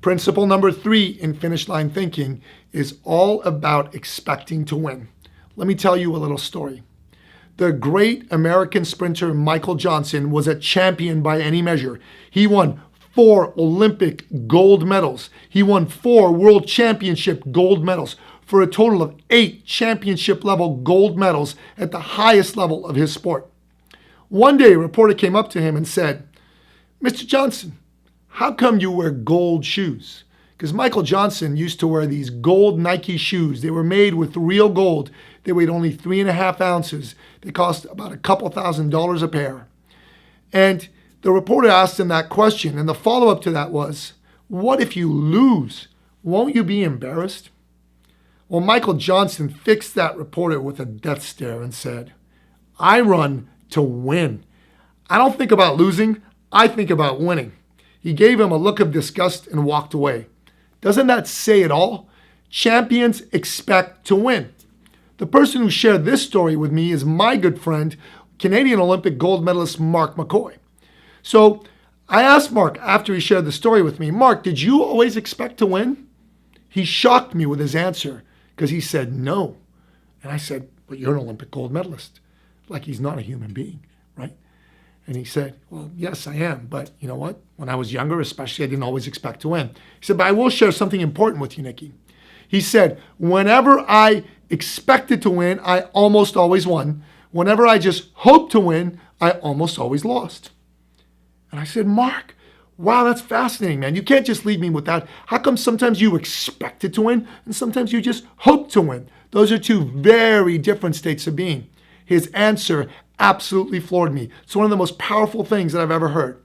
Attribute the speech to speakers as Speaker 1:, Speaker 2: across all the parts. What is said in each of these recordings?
Speaker 1: Principle number 3 in finish line thinking is all about expecting to win. Let me tell you a little story. The great American sprinter Michael Johnson was a champion by any measure. He won 4 Olympic gold medals. He won 4 World Championship gold medals for a total of 8 championship level gold medals at the highest level of his sport. One day, a reporter came up to him and said, "Mr. Johnson, how come you wear gold shoes?" Because Michael Johnson used to wear these gold Nike shoes. They were made with real gold. They weighed only 3.5 ounces. They cost about a couple $1,000s a pair. And the reporter asked him that question, and the follow-up to that was, "What if you lose? Won't you be embarrassed?" Well, Michael Johnson fixed that reporter with a death stare and said, "I run to win. I don't think about losing. I think about winning." He gave him a look of disgust and walked away. Doesn't that say it all? Champions expect to win. The person who shared this story with me is my good friend, Canadian Olympic gold medalist Mark McCoy. So I asked Mark after he shared the story with me, "Mark, did you always expect to win?" He shocked me with his answer because he said no. And I said, "But you're an Olympic gold medalist." Like he's not a human being, right? And he said, "Well, yes, I am. But you know what? When I was younger, especially, I didn't always expect to win." He said, "But I will share something important with you, Nikki." He said, "Whenever I expected to win, I almost always won. Whenever I just hoped to win, I almost always lost." And I said, "Mark, wow, that's fascinating, man. You can't just leave me with that. How come sometimes you expected to win and sometimes you just hope to win? Those are 2 very different states of being." His answer absolutely floored me. It's one of the most powerful things that I've ever heard.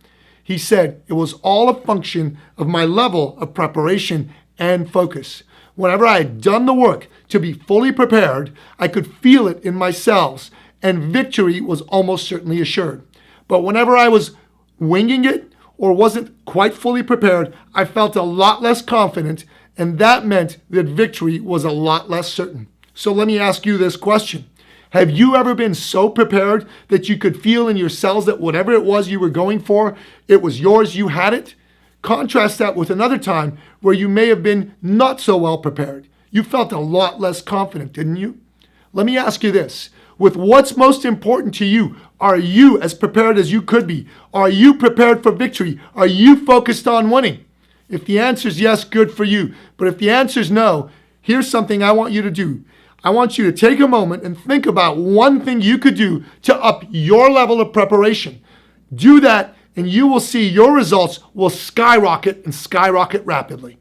Speaker 1: He said, "It was all a function of my level of preparation and focus. Whenever I had done the work to be fully prepared, I could feel it in my cells, and victory was almost certainly assured. But whenever I was winging it or wasn't quite fully prepared, I felt a lot less confident, and that meant that victory was a lot less certain." So let me ask you this question. Have you ever been so prepared that you could feel in your cells that whatever it was you were going for, it was yours, you had it? Contrast that with another time where you may have been not so well prepared. You felt a lot less confident, didn't you? Let me ask you this. With what's most important to you, are you as prepared as you could be? Are you prepared for victory? Are you focused on winning? If the answer is yes, good for you. But if the answer is no, here's something I want you to do. I want you to take a moment and think about one thing you could do to up your level of preparation. Do that, and you will see your results will skyrocket and skyrocket rapidly.